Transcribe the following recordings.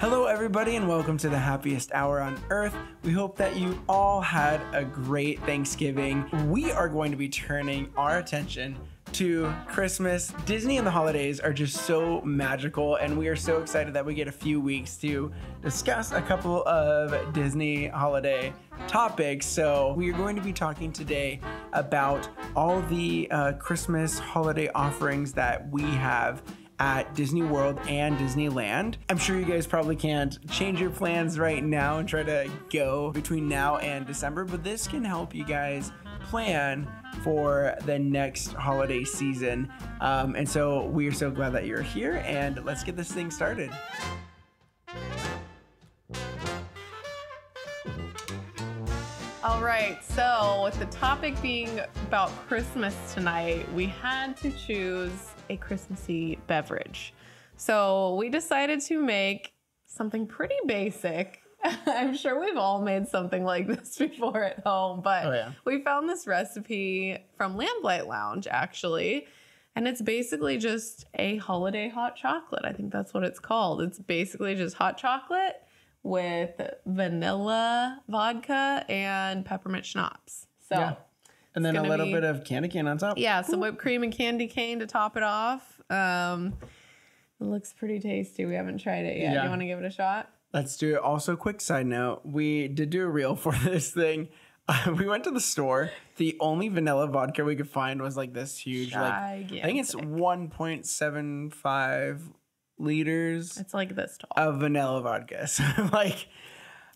Hello, everybody, and welcome to the happiest hour on earth. We hope that you all had a great Thanksgiving. We are going to be turning our attention to Christmas. Disney and the holidays are just so magical, and we are so excited that we get a few weeks to discuss a couple of Disney holiday topics. So we are going to be talking today about all the Christmas holiday offerings that we have at Disney World and Disneyland. I'm sure you guys probably can't change your plans right now and try to go between now and December, but this can help you guys plan for the next holiday season. And so we are so glad that you're here, and let's get this thing started. All right, so with the topic being about Christmas tonight, we had to choose a Christmassy beverage. So we decided to make something pretty basic. I'm sure we've all made something like this before at home, but we found this recipe from Lamplight Lounge, actually. And it's basically just a holiday hot chocolate. I think that's what it's called. It's basically just hot chocolate with vanilla vodka and peppermint schnapps. So yeah. And then a little bit of candy cane on top. Yeah, some whipped cream and candy cane to top it off. It looks pretty tasty. We haven't tried it yet. Yeah. You want to give it a shot? Let's do it. Also, quick side note, we did do a reel for this thing. We went to the store. The only vanilla vodka we could find was like this huge, I think it's 1.75 liters. It's like this tall. Of vanilla vodka. So like,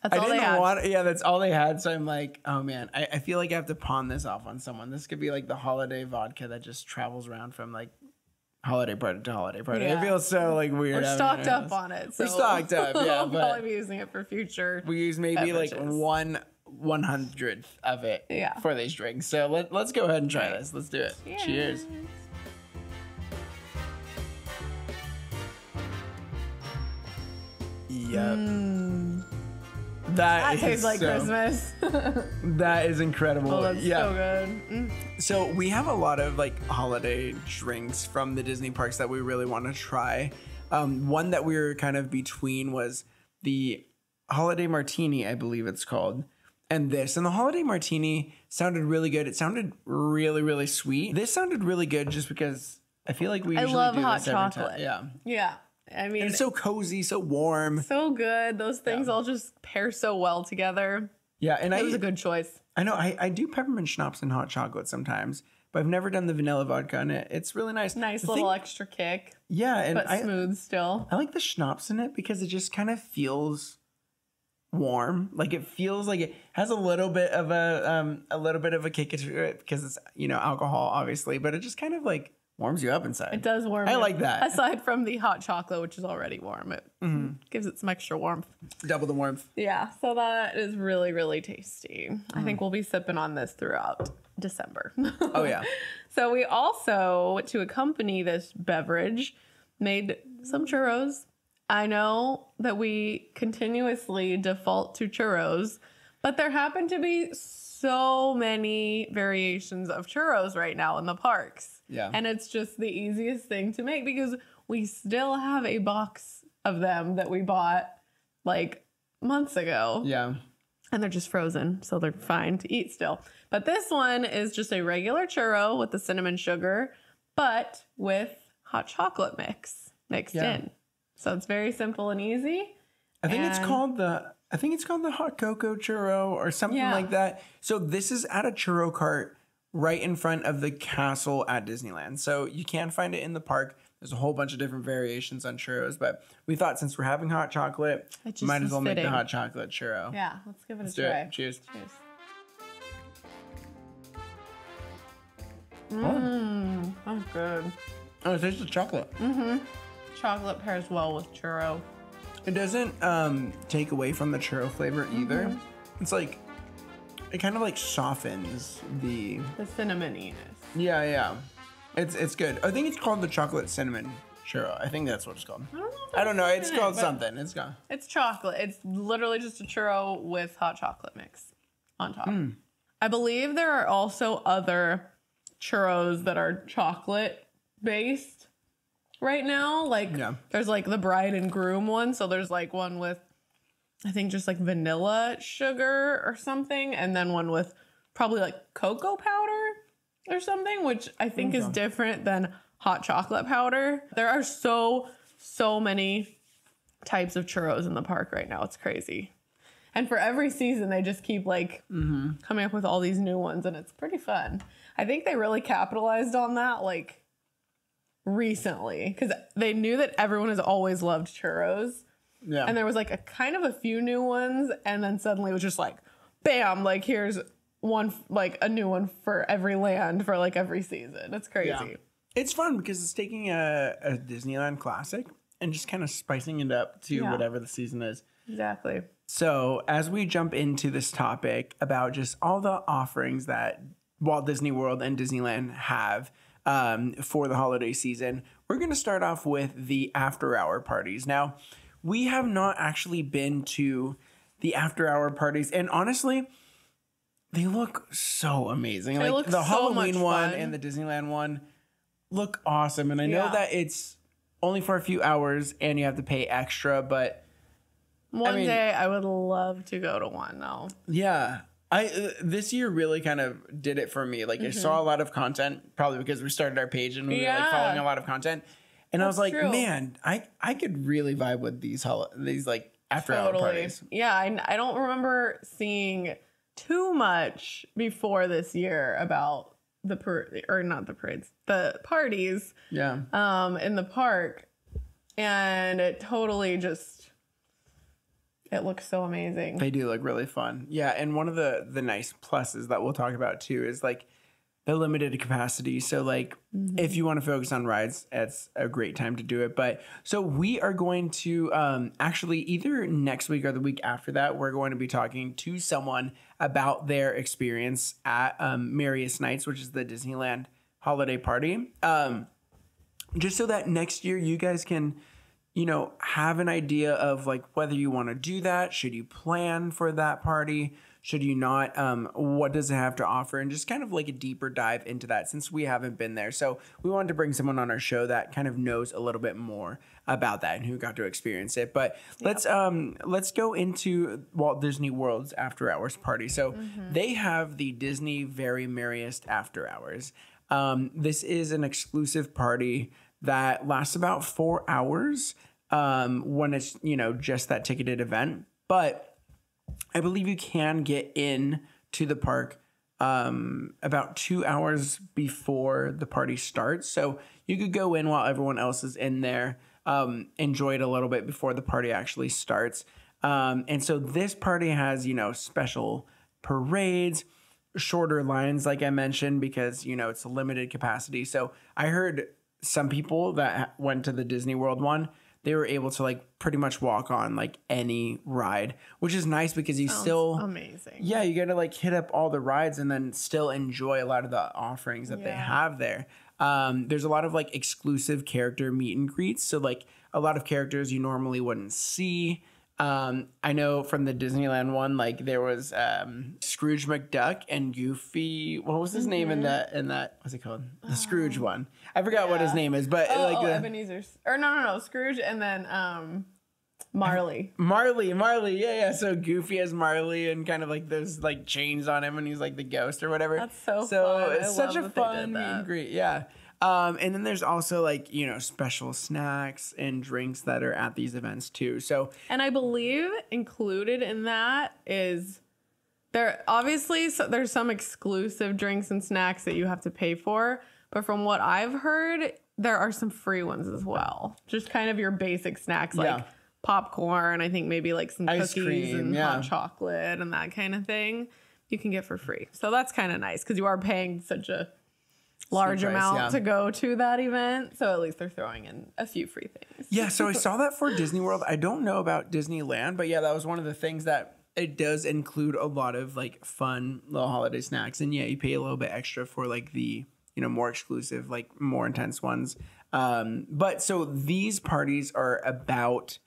that's all they had. Yeah, that's all they had. So I'm like, oh man, I feel like I have to pawn this off on someone. This could be like the holiday vodka that just travels around from like holiday party to holiday party. Yeah. It feels so like weird. We're stocked up on it. So we're stocked up, yeah. We'll probably be using it for future. We use maybe beverages. Like 1/100th of it for these drinks. So let's go ahead and try this. Let's do it. Cheers. Yep. That tastes like Christmas. That is incredible. Oh, that's so good. So we have a lot of like holiday drinks from the Disney parks that we really want to try. One that we were kind of between was the Holiday Martini, I believe it's called. And the Holiday Martini sounded really good. It sounded really, really sweet. This sounded really good just because I feel like we usually love do hot this every chocolate. time. Yeah. I mean, and it's so cozy, so warm. So good. Those things all just pair so well together. Yeah, and it was a good choice. I know. I do peppermint schnapps and hot chocolate sometimes, but I've never done the vanilla vodka in it. It's really nice. Nice little extra kick. Yeah, but smooth still. I like the schnapps in it because it just kind of feels warm. Like it feels like it has a little bit of a kick to it because it's alcohol obviously, but it just kind of like warms you up inside. It does warm. I like that. Aside from the hot chocolate, which is already warm, it gives it some extra warmth. Double the warmth. Yeah, so that is really, really tasty. I think we'll be sipping on this throughout December. Oh, yeah. So we also, to accompany this beverage, made some churros. I know that we continuously default to churros, but there happen to be so many variations of churros right now in the parks. Yeah. And it's just the easiest thing to make because we still have a box of them that we bought like months ago. Yeah. And they're just frozen, so they're fine to eat still. But this one is just a regular churro with the cinnamon sugar, but with hot chocolate mixed in. So it's very simple and easy. I think it's called the hot cocoa churro or something like that. So this is at a churro cart right in front of the castle at Disneyland. So you can find it in the park. There's a whole bunch of different variations on churros, but we thought since we're having hot chocolate, might as well make the hot chocolate churro. Yeah, let's give it a try. It. Cheers. Cheers. That's good. Oh, it tastes the chocolate. Chocolate pairs well with churro. It doesn't take away from the churro flavor either. It's like, it kind of like softens the cinnamoniness. Yeah. It's good. I think it's called the chocolate cinnamon churro. I think that's what it's called. I don't know. It's called something. It's chocolate. It's literally just a churro with hot chocolate mix on top. I believe there are also other churros that are chocolate based. right now. Like Yeah. there's like the bride and groom one. So there's like one with, I think just like vanilla sugar or something. And then one with probably like cocoa powder or something, which I think is different than hot chocolate powder. There are so many types of churros in the park right now. It's crazy. And for every season, they just keep like coming up with all these new ones, and it's pretty fun. I think they really capitalized on that like recently because they knew that everyone has always loved churros. Yeah. And there was like a kind of a few new ones, and then suddenly it was just like, bam, like here's one, like a new one for every land for like every season. It's crazy. Yeah. It's fun because it's taking a Disneyland classic and just kind of spicing it up to whatever the season is. Exactly. So as we jump into this topic about just all the offerings that Walt Disney World and Disneyland have for the holiday season, we're going to start off with the after-hour parties. Now, we have not actually been to the after-hour parties, and honestly, they look so amazing. They like look the so Halloween much one fun. and the Disneyland one look awesome, and I know that it's only for a few hours and you have to pay extra, but One day I would love to go to one though. yeah. I this year really kind of did it for me. Like I saw a lot of content, probably because we started our page and we were like following a lot of content. And I was like, man, I could really vibe with these like after hour parties. Yeah, I don't remember seeing too much before this year about the parties. Yeah. In the park, and it totally just. It looks so amazing. They do look really fun. Yeah, and one of the nice pluses that we'll talk about too is like the limited capacity. So like if you want to focus on rides, it's a great time to do it. But so we are going to actually either next week or the week after that, we're going to be talking to someone about their experience at Merriest Nights, which is the Disneyland holiday party. Just so that next year you guys can have an idea of like whether you want to do that. Should you plan for that party? Should you not? What does it have to offer? And just kind of like a deeper dive into that since we haven't been there. So we wanted to bring someone on our show that kind of knows a little bit more about that and who got to experience it. But let's go into Walt Disney World's after hours party. So they have the Disney Very Merriest After Hours. This is an exclusive party that lasts about 4 hours when it's, just that ticketed event. But I believe you can get in to the park about 2 hours before the party starts. So you could go in while everyone else is in there, enjoy it a little bit before the party actually starts. And so this party has, special parades, shorter lines, like I mentioned, because, it's a limited capacity. So I heard some people that went to the Disney World one, they were able to like pretty much walk on like any ride, which is nice because you still amazing. Yeah, you got to like hit up all the rides and then still enjoy a lot of the offerings that they have there. There's a lot of like exclusive character meet and greets. So like a lot of characters you normally wouldn't see. I know from the Disneyland one, like there was Scrooge McDuck and Goofy. What was his name in that? What's it called? The Scrooge one. I forgot what his name is, but Ebenezer. Or no, Scrooge and then Marley. Marley, yeah. So Goofy has Marley and kind of like those like chains on him, and he's like the ghost or whatever. That's so fun. It's such a fun meet and greet. Yeah. And then there's also like, special snacks and drinks that are at these events too. So, and I believe included in that is there's some exclusive drinks and snacks that you have to pay for. But from what I've heard, there are some free ones as well. Just kind of your basic snacks like popcorn. I think maybe like some ice cookies cream, and hot chocolate and that kind of thing you can get for free. So that's kind of nice because you are paying such a large amount to go to that event. So at least they're throwing in a few free things. Yeah, so I saw that for Disney World. I don't know about Disneyland, but yeah, that was one of the things that it does include a lot of like fun little holiday snacks. And yeah, you pay a little bit extra for like the, more exclusive, like more intense ones. But so these parties are about,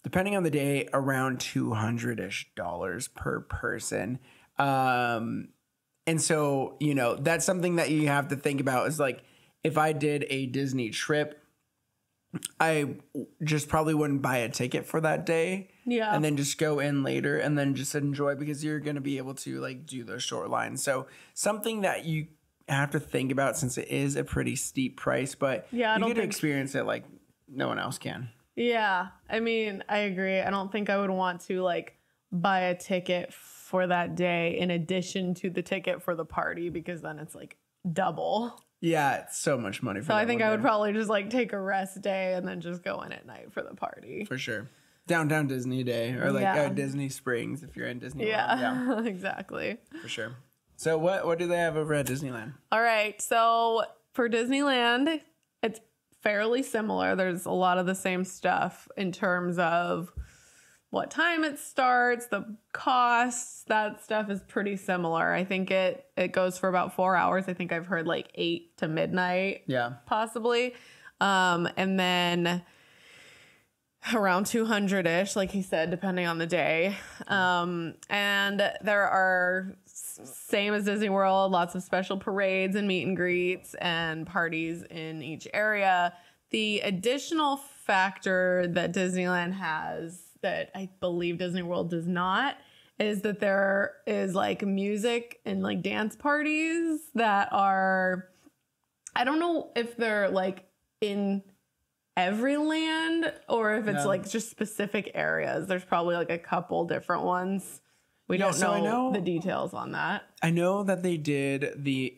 depending on the day, around $200-ish per person. And so, that's something that you have to think about is like, if I did a Disney trip, I just probably wouldn't buy a ticket for that day. Yeah. And then just go in later and then just enjoy, because you're going to be able to like do those short lines. So something that you have to think about, since it is a pretty steep price, but Yeah, you get to experience it like no one else can. Yeah. I mean, I agree. I don't think I would want to like buy a ticket for that day in addition to the ticket for the party, because then it's like double. Yeah, it's so much money for So that I think one I would day. probably just like take a rest day and then just go in at night for the party. For sure. Downtown Disney Day, or like Yeah. Disney Springs if you're in Disney. Yeah, exactly. For sure. So what do they have over at Disneyland? All right. So for Disneyland, it's fairly similar. There's a lot of the same stuff in terms of what time it starts, the costs, that stuff is pretty similar. I think it goes for about 4 hours. I think I've heard like 8 to midnight. Yeah. Possibly. And then around 200-ish, like he said, depending on the day. And there are, same as Disney World, lots of special parades and meet and greets and parties in each area. The additional factor that Disneyland has that I believe Disney World does not is that there is like music and like dance parties that are, I don't know if they're like in every land or if it's like just specific areas. There's probably like a couple different ones. We don't know the details on that. I know that they did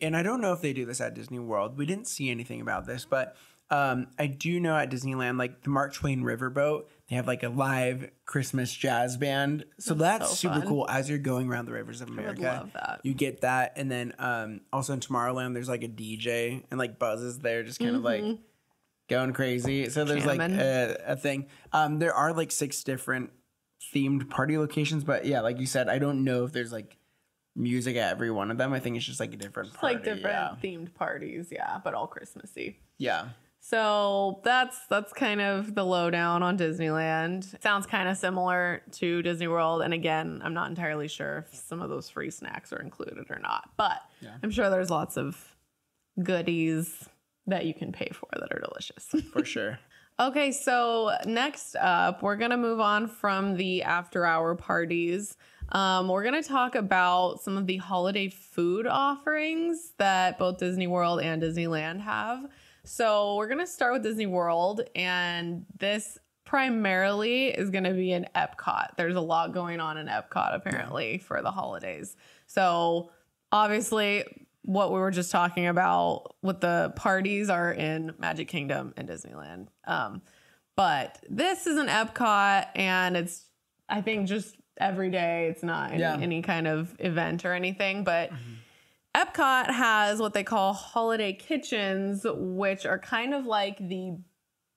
and I don't know if they do this at Disney World. We didn't see anything about this, but I do know at Disneyland, like the Mark Twain Riverboat, they have like a live Christmas jazz band. So that's so super fun. cool as you're going around the rivers of America. I would love that. You get that. And then also in Tomorrowland, there's like a DJ and like Buzz is there just kind of like going crazy. So there's Jamming. like a thing. There are like 6 different themed party locations. But yeah, like you said, I don't know if there's like music at every one of them. I think it's just like a different party. Like different themed parties, yeah, but all Christmassy. Yeah. So that's kind of the lowdown on Disneyland. Sounds kind of similar to Disney World. And again, I'm not entirely sure if some of those free snacks are included or not, but I'm sure there's lots of goodies that you can pay for that are delicious. For sure. Okay, so next up, we're going to move on from the after hour parties. We're going to talk about some of the holiday food offerings that both Disney World and Disneyland have. So we're going to start with Disney World, and this primarily is going to be in Epcot. There's a lot going on in Epcot apparently for the holidays. So obviously what we were just talking about with the parties are in Magic Kingdom and Disneyland. But this is an Epcot, and it's, I think, just every day. It's not any kind of event or anything, but Epcot has what they call holiday kitchens, which are kind of like the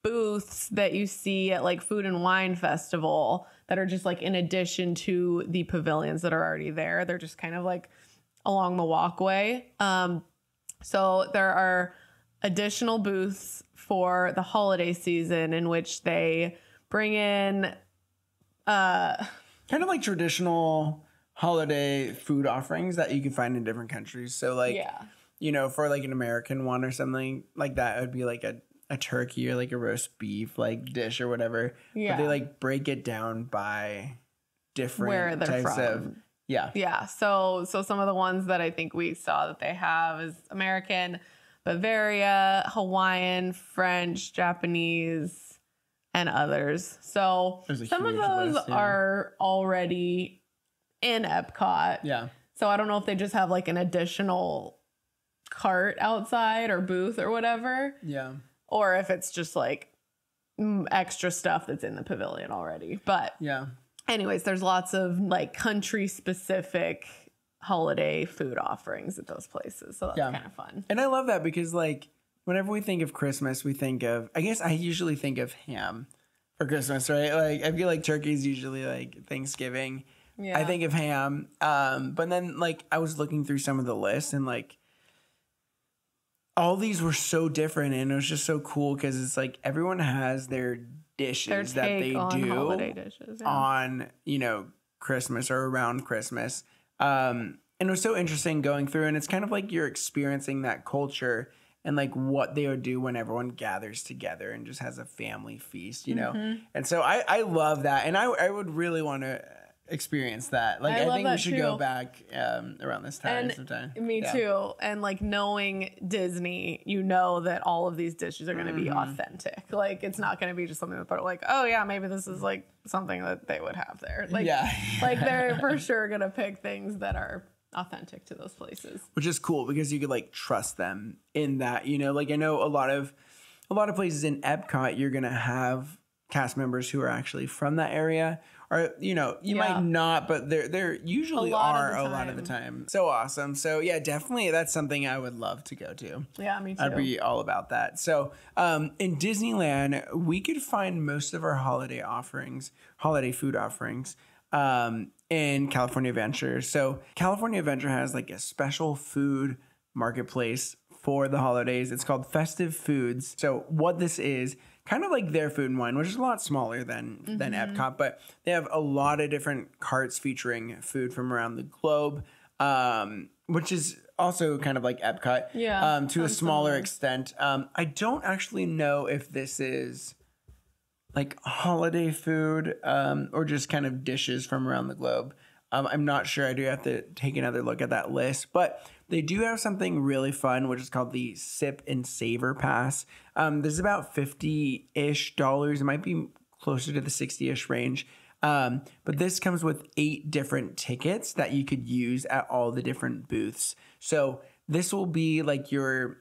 booths that you see at like Food and Wine Festival that are just like in addition to the pavilions that are already there. They're just kind of like along the walkway. So there are additional booths for the holiday season in which they bring in kind of like traditional holiday food offerings that you can find in different countries. So like, you know, for like an American one or something like that, it would be like a turkey or like a roast beef like dish or whatever. Yeah. But they like break it down by different where they're types from. of Yeah. So some of the ones that I think we saw that they have is American, Bavaria, Hawaiian, French, Japanese, and others. So some of those are already in Epcot. Yeah. So I don't know if they just have like an additional cart outside or booth or whatever. Yeah. Or if it's just like extra stuff that's in the pavilion already. But anyways, there's lots of like country specific holiday food offerings at those places. So that's kind of fun. And I love that because like whenever we think of Christmas, we think of, I guess I usually think of ham for Christmas, right? Like I feel like turkey's usually like Thanksgiving. Yeah. I think of ham. But then like I was looking through some of the lists and like all these were so different, and it was just so cool because it's like everyone has their dishes that they do holiday dishes, on, you know, Christmas or around Christmas. And it was so interesting going through, and it's kind of like you're experiencing that culture and like what they would do when everyone gathers together and just has a family feast, you know? And so I love that. And I would really want to experience that. Like, I think we should go back around this time sometime. Me too. And like knowing Disney, you know that all of these dishes are going to be authentic. Like, it's not going to be just something that like, oh yeah, maybe this is like something that they would have there. Like, like they're for sure going to pick things that are authentic to those places, which is cool because you could like trust them in that, you know. Like, I know a lot of places in Epcot, you're going to have cast members who are actually from that area. Or, you know, you might not, but there usually are a lot of the time. So awesome. So yeah, definitely that's something I would love to go to. Yeah, me too. I'd be all about that. So in Disneyland, we could find most of our holiday food offerings in California Adventure. So California Adventure has like a special food marketplace for the holidays. It's called Festive Foods. So what this is, kind of like their Food and Wine, which is a lot smaller than Epcot, but they have a lot of different carts featuring food from around the globe, which is also kind of like Epcot, to a smaller extent. I don't actually know if this is like holiday food or just kind of dishes from around the globe. I'm not sure. I do have to take another look at that list, but they do have something really fun, which is called the Sip and Savor Pass. This is about $50-ish. It might be closer to the 60-ish range. But this comes with 8 different tickets that you could use at all the different booths. So this will be like your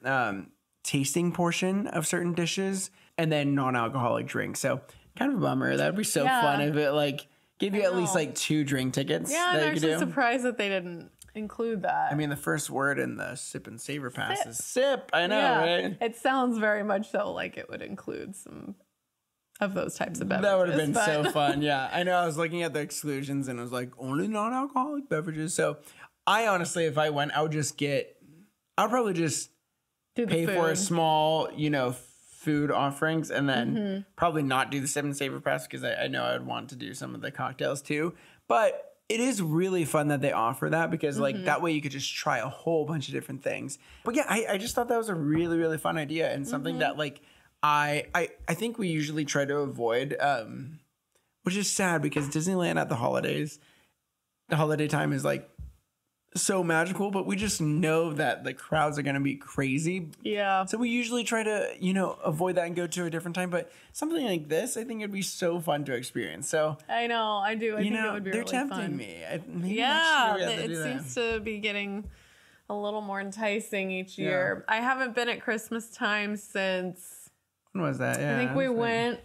tasting portion of certain dishes and then non-alcoholic drinks. So kind of a bummer. That'd be so fun if it like gave you at least like 2 drink tickets. Yeah, I'm actually surprised that they didn't include that. I mean, the first word in the Sip and Savor Pass is sip. I know, right? It sounds very much so like it would include some of those types of beverages. That would have been so fun. Yeah, I know. I was looking at the exclusions and it was like only non-alcoholic beverages. So I honestly, if I went, I'll probably just pay for a small, you know, food offerings and then probably not do the Sip and Savor Pass because I know I would want to do some of the cocktails too. But it is really fun that they offer that because like that way you could just try a whole bunch of different things. But yeah, I just thought that was a really, really fun idea and something that like I think we usually try to avoid, which is sad because Disneyland at the holiday time is like so magical, but we just know that the crowds are going to be crazy. Yeah. So we usually try to, you know, avoid that and go to a different time. But something like this, I think it'd be so fun to experience. So I know, I do. I think it would be really fun. They're tempting me. It seems to be getting a little more enticing each year. I haven't been at Christmas time since. When was that? Yeah, I think we went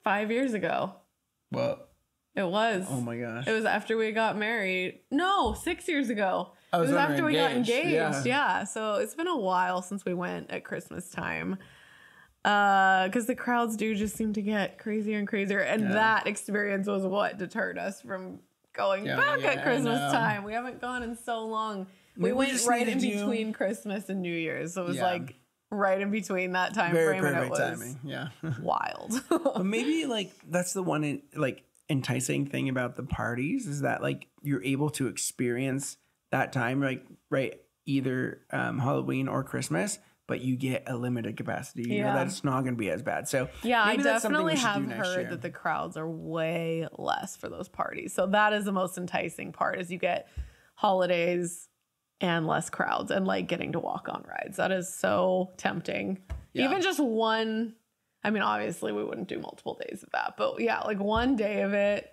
5 years ago. Well. It was. Oh my gosh. It was after we got married. No, 6 years ago. It was after we got engaged. Yeah. So it's been a while since we went at Christmas time. Because the crowds do just seem to get crazier and crazier. And that experience was what deterred us from going back at Christmas time. We haven't gone in so long. We went right in between Christmas and New Year's. So it was like right in between that time frame. And it was timing. Wild. But maybe like that's the one enticing thing about the parties is that like you're able to experience that time like either Halloween or Christmas, but you get a limited capacity. You know that it's not going to be as bad. So I definitely have heard that the crowds are way less for those parties. So that is the most enticing part is you get holidays and less crowds and like getting to walk on rides. That is so tempting. Even just one. I mean, obviously, we wouldn't do multiple days of that, but yeah, like one day of it,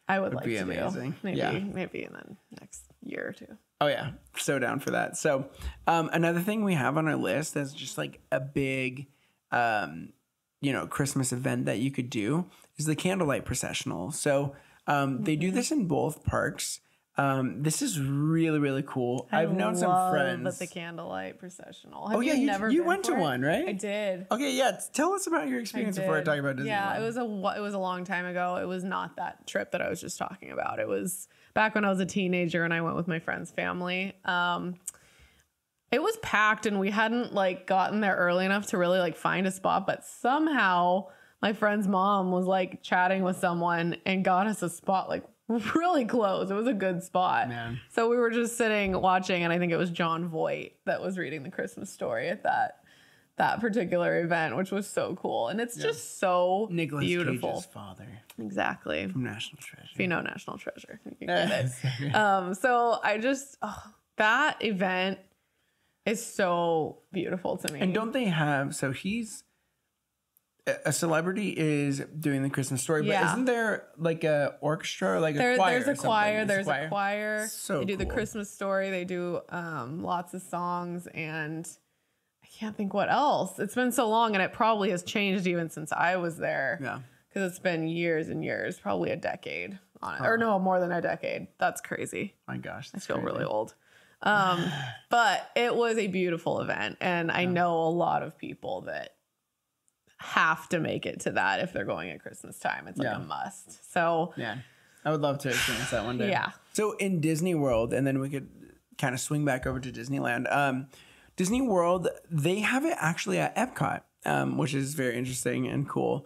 I would like to do. Maybe in the next year or two. Oh yeah, so down for that. So another thing we have on our list that's just like a big, Christmas event that you could do is the Candlelight Processional. So they do this in both parks. This is really, really cool. I've known some friends at the Candlelight Processional. You went to one, right? I did. Okay, yeah. Tell us about your experience before I talk about Disneyland. Yeah, it was a long time ago. It was not that trip that I was just talking about. It was back when I was a teenager and I went with my friend's family. It was packed and we hadn't like gotten there early enough to really like find a spot, but somehow my friend's mom was like chatting with someone and got us a spot like really close. It was a good spot. Man. So we were just sitting watching, and I think it was John Voight that was reading the Christmas story at that particular event, which was so cool. And it's just so Nicolas beautiful. Cage's father. Exactly. From National Treasure. If you know National Treasure, you can get it. So I just, that event is so beautiful to me. And don't they have, so he's, a celebrity is doing the Christmas story, but isn't there like a orchestra or like a choir? There's a choir. There's a choir. So they do the cool. Christmas story. They do lots of songs, and I can't think what else. It's been so long, and it probably has changed even since I was there. Yeah. Because it's been years and years, probably a decade on it. Or no, more than a decade. That's crazy. My gosh. I feel really old. But it was a beautiful event, and I know a lot of people that have to make it to that if they're going at Christmas time. It's like a must. So yeah, I would love to experience that one day. Yeah. So in Disney World, and then we could kind of swing back over to Disneyland. Disney World, they have it actually at Epcot, which is very interesting and cool.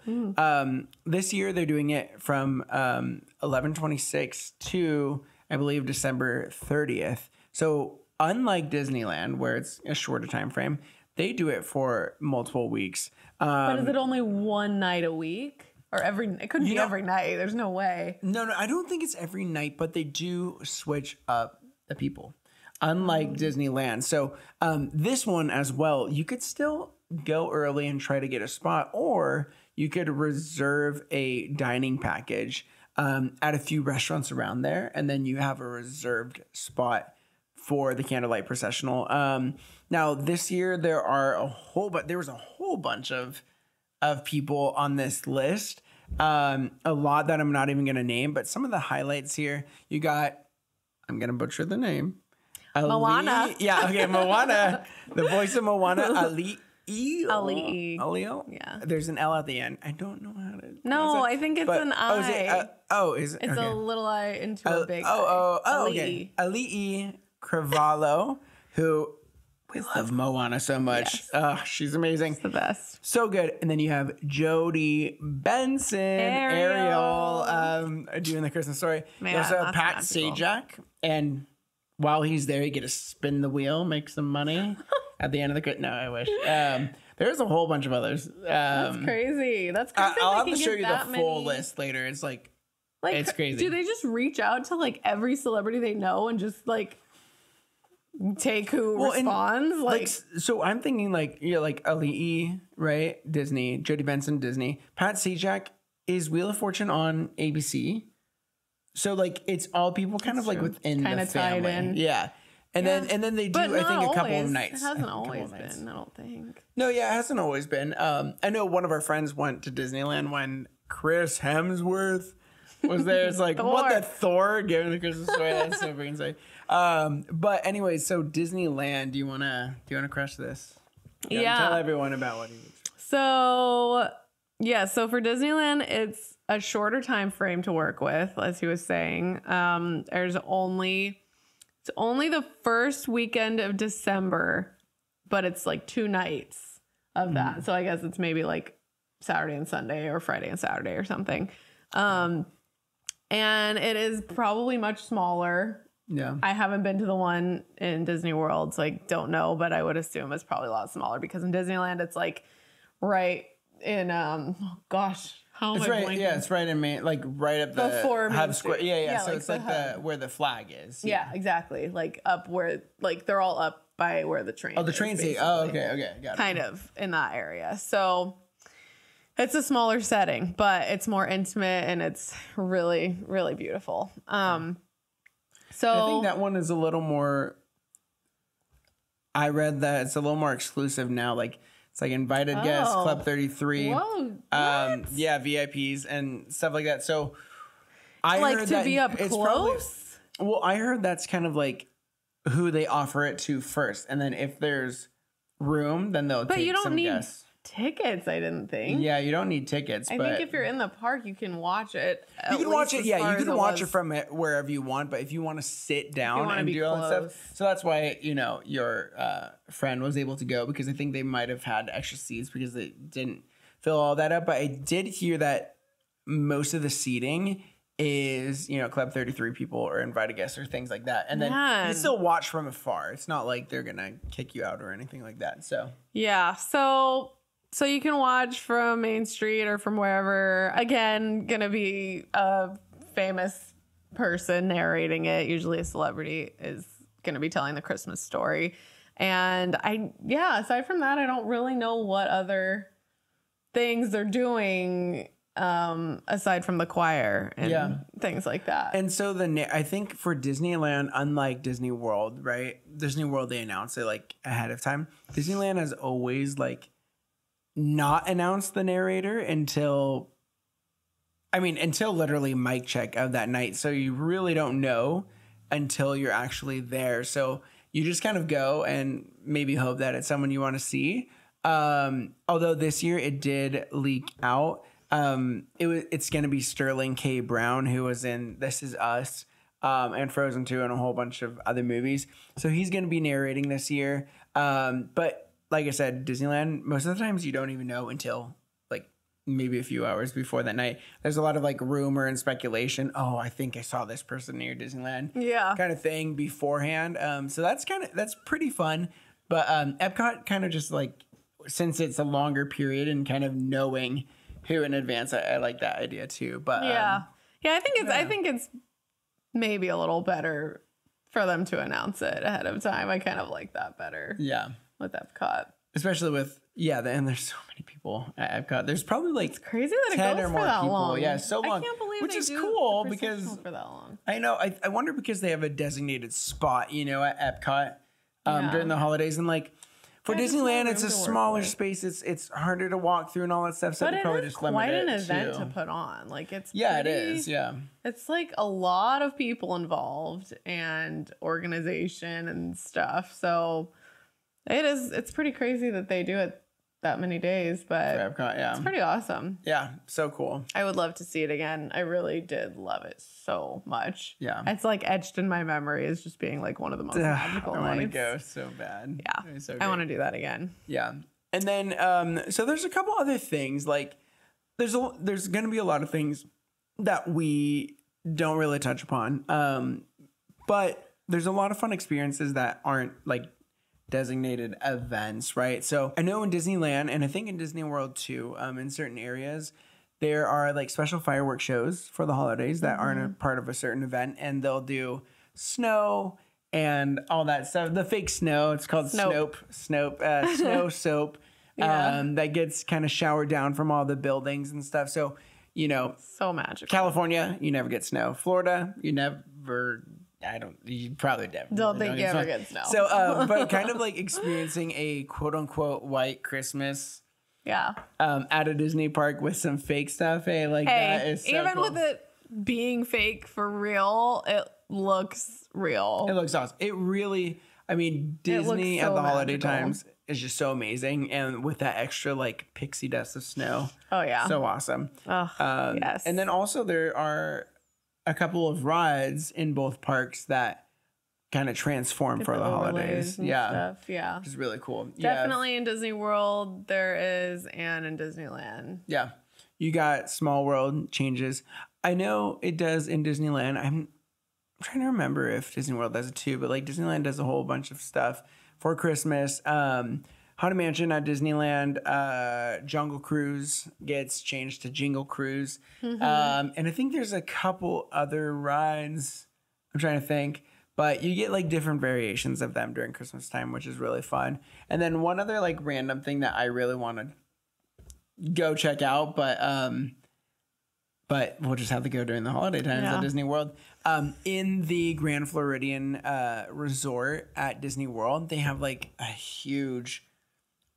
This year they're doing it from 11/26 to, I believe, December 30th. So unlike Disneyland, where it's a shorter time frame, they do it for multiple weeks. But is it only one night a week? Or it couldn't be every night. There's no way. No, I don't think it's every night, but they do switch up the people, unlike Disneyland. So this one as well, you could still go early and try to get a spot, or you could reserve a dining package at a few restaurants around there, and then you have a reserved spot for the Candlelight Processional. Now this year there was a whole bunch of people on this list. A lot that I'm not even going to name, but some of the highlights here, you got, I'm going to butcher the name. Moana. Yeah, okay, Moana. The voice of Moana, Ali. Alio. Yeah. There's an L at the end. I don't know how to. No, I think it's an I. Is it? It's okay. a little I into a big okay. Alii Cravalho, who we love Moana so much. Yes. She's amazing. It's the best. So good. And then you have Jodie Benson, Ariel, doing the Christmas story. Man, you also have that's Pat magical. Sajak. And while he's there, you get to spin the wheel, make some money at the end of the... No, I wish. There's a whole bunch of others. That's crazy. That's crazy. I'll have to show you the full list later. It's like it's crazy. Do they just reach out to like every celebrity they know and just like take who responds? So I'm thinking like Alii, right? Disney, Jodie Benson, Disney. Pat Sajak is Wheel of Fortune on ABC. So like it's all people kind of like within the family. Tied in. Yeah. And then they do, I think, a couple of nights. It hasn't always been, I don't think. No, yeah, it hasn't always been. I know one of our friends went to Disneyland when Chris Hemsworth was there. It's like, what the Thor giving the Christmas story? That's so freaking sick. But anyways, so Disneyland, do you wanna crush this? Tell everyone about what he was. So for Disneyland, it's a shorter time frame to work with, as he was saying. It's only the first weekend of December, but it's like 2 nights of that. So I guess it's maybe like Saturday and Sunday or Friday and Saturday or something. And it is probably much smaller. Yeah. I haven't been to the one in Disney World, so I don't know, but I would assume it's probably a lot smaller because in Disneyland it's like right in It's right in Main, like right up the before Hub Square. Yeah. So like it's like where the flag is. Yeah, exactly. Like up where, like they're all up by where the train. Oh, the train station. Oh, okay, got it. Kind of in that area. So it's a smaller setting, but it's more intimate and it's really, really beautiful. So I think that one is a little more. I read that it's a little more exclusive now. Like it's like invited guests, Club 33. Whoa, yeah, VIPs and stuff like that. So I like heard to that be up close. I heard that's kind of like who they offer it to first, and then if there's room, then they'll. But you don't need guests. Tickets, I didn't think. Yeah, you don't need tickets. I think if you're in the park, you can watch it. You can watch it. Yeah, you can watch it from wherever you want. But if you want to sit down and do all that stuff, so that's why your friend was able to go, because I think they might have had extra seats because they didn't fill all that up. But I did hear that most of the seating is, Club 33 people or invited guests or things like that. And then you can still watch from afar. It's not like they're going to kick you out or anything like that. So, yeah. So you can watch from Main Street or from wherever. Again, going to be a famous person narrating it. Usually a celebrity is going to be telling the Christmas story. And aside from that, I don't really know what other things they're doing aside from the choir and things like that. And so I think for Disneyland, unlike Disney World, right? Disney World, they announce it like ahead of time. Disneyland has always like not announced the narrator until literally mic check of that night. So you really don't know until you're actually there. So you just kind of go and maybe hope that it's someone you want to see. Although this year it did leak out. It's going to be Sterling K. Brown, who was in This Is Us, and Frozen 2 and a whole bunch of other movies. So he's going to be narrating this year. But like I said, Disneyland, most of the times you don't even know until like maybe a few hours before that night. There's a lot of like rumor and speculation. Oh, I think I saw this person near Disneyland. Yeah. Kind of thing beforehand. So that's pretty fun. But Epcot kind of just like, since it's a longer period and kind of knowing who in advance, I like that idea too. But I think it's maybe a little better for them to announce it ahead of time. I kind of like that better. Yeah, with Epcot, especially with and there's so many people at Epcot. There's probably like it's crazy that 10 it goes or more for that people. long. Yeah, so long. I can't believe which they is do cool the because for that long. I know. I wonder because they have a designated spot, at Epcot during the holidays, and like. For Disneyland, it's a smaller space. It's harder to walk through and all that stuff. So they probably just limit it. But it is quite an event to put on. Like it is. Yeah, it's like a lot of people involved and organization and stuff. So it is. It's pretty crazy that they do it that many days. But for Epcot, it's pretty awesome. Yeah, so cool. I would love to see it again. I really did love it so much. Yeah, it's like etched in my memory as just being like one of the most magical nights. I want to go so bad. Yeah, so I want to do that again. Yeah, and then so there's a couple other things like there's going to be a lot of things that we don't really touch upon, but there's a lot of fun experiences that aren't like designated events, right? So I know in Disneyland, and I think in Disney World too, in certain areas, there are like special fireworks shows for the holidays that aren't a part of a certain event, and they'll do snow and all that stuff. The fake snow, it's called snow soap, that gets kind of showered down from all the buildings and stuff. So, so magical. California, you never get snow. Florida, you probably never. Don't think you ever get snow. So, but kind of like experiencing a quote unquote white Christmas. Yeah. At a Disney park with some fake stuff. That is so even cool. with it being fake for real, it looks real. It looks awesome. It really, Disney at the holiday times is just so amazing. And with that extra like pixie dust of snow. Oh, yeah. So awesome. Oh, yes. And then also there are a couple of rides in both parks that kind of transform for the holidays. Stuff. Yeah. Which is really cool. Definitely in Disney World there is, and in Disneyland. Yeah. You got Small World changes. I know it does in Disneyland. I'm trying to remember if Disney World does it too, but like Disneyland does a whole bunch of stuff for Christmas. Haunted Mansion at Disneyland, Jungle Cruise gets changed to Jingle Cruise. And I think there's a couple other rides. I'm trying to think. But you get like different variations of them during Christmas time, which is really fun. And then one other like random thing that I really want to go check out, but we'll just have to go during the holiday times at Disney World. In the Grand Floridian Resort at Disney World, they have like a huge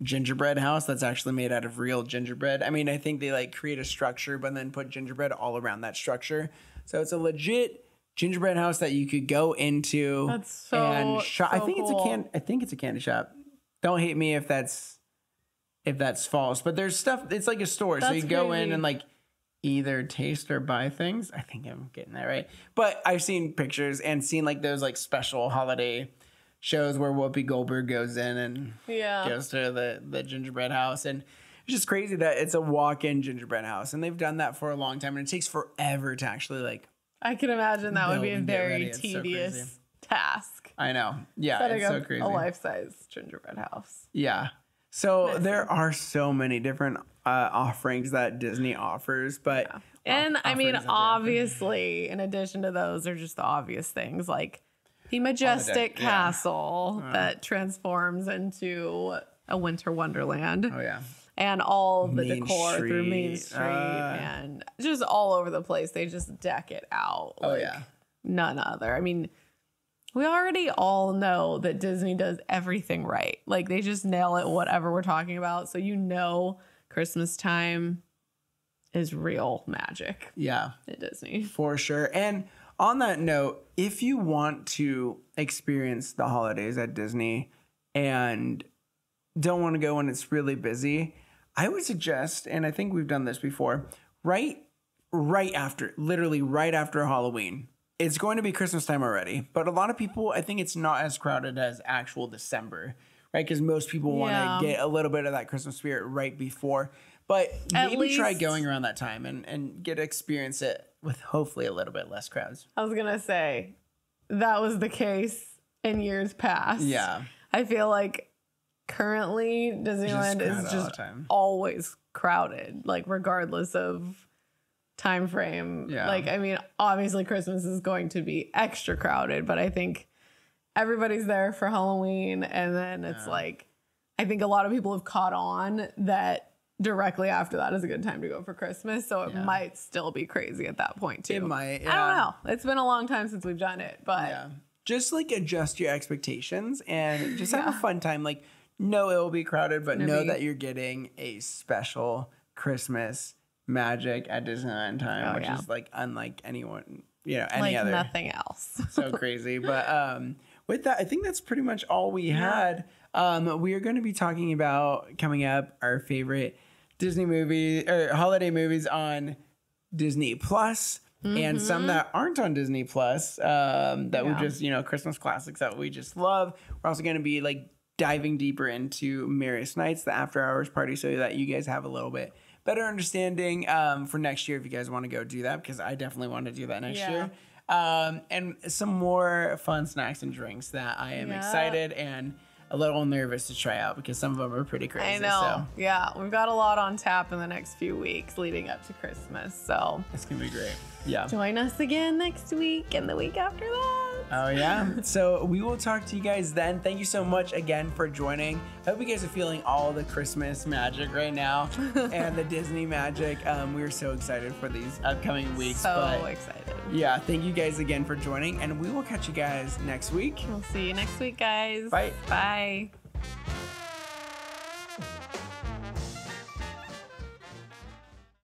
gingerbread house that's actually made out of real gingerbread. I think they like create a structure, but then put gingerbread all around that structure. So it's a legit gingerbread house that you could go into and shop. So I think cool. I think it's a candy shop. Don't hate me if that's false, but there's stuff. It's like a store, so you go in and like either taste or buy things. I think I'm getting that right, but I've seen pictures and seen like those like special holiday shows where Whoopi Goldberg goes in and goes to the gingerbread house, and It's just crazy that it's a walk-in gingerbread house, and they've done that for a long time, and it takes forever to actually like. I can imagine that would be a build and get ready. very It's so tedious crazy. task. I know. Yeah, Setting it's so up crazy. a life-size gingerbread house. Yeah. So Messy. there are so many different offerings that Disney offers, but And I mean, offerings that they offer. obviously, in addition to those, are just the obvious things like the majestic yeah. castle that transforms into a winter wonderland. Oh yeah. And all of the Main decor through Main Street, Street and just all over the place. They just deck it out. Oh, Like yeah. none other. I mean, we already all know that Disney does everything right. Like they just nail it, whatever we're talking about. So you know Christmas time is real magic Yeah. at Disney. For sure. And on that note, if you want to experience the holidays at Disney and don't want to go when it's really busy, I would suggest, and I think we've done this before, right after, literally right after Halloween. It's going to be Christmas time already, but a lot of people, I think it's not as crowded as actual December, right? Because most people want to get a little bit of that Christmas spirit right before. But maybe try going around that time and get to experience it with hopefully a little bit less crowds. I was going to say that was the case in years past. Yeah. I feel like currently Disneyland crowded is all the just time. always crowded, like regardless of time frame. Yeah. Like, I mean, obviously Christmas is going to be extra crowded, but I think everybody's there for Halloween. And then it's like, I think a lot of people have caught on that directly after that is a good time to go for Christmas. So it might still be crazy at that point too. It might. I don't know. It's been a long time since we've done it, but Yeah. Just like adjust your expectations and just have a fun time. Like, know it will be crowded, but know that you're getting a special Christmas magic at Disneyland time, which is like unlike anyone, any like other. nothing else. So crazy. But with that, I think that's pretty much all we had. We are going to be talking about coming up our favorite Disney movie or holiday movies on Disney Plus. And some that aren't on Disney Plus that we just, Christmas classics that we just love. We're also going to be like diving deeper into Merriest Nights, the after hours party, so that you guys have a little bit better understanding for next year if you guys want to go do that, because I definitely want to do that next year. And some more fun snacks and drinks that I am excited and a little nervous to try out because some of them are pretty crazy. I know. So Yeah. We've got a lot on tap in the next few weeks leading up to Christmas. So it's going to be great. Yeah. join us again next week and the week after that. Oh, yeah. So we will talk to you guys then. Thank you so much again for joining. I hope you guys are feeling all the Christmas magic right now and the Disney magic. We are so excited for these upcoming weeks. So excited. Yeah. Thank you guys again for joining, and we will catch you guys next week. We'll see you next week, guys. Bye. Bye.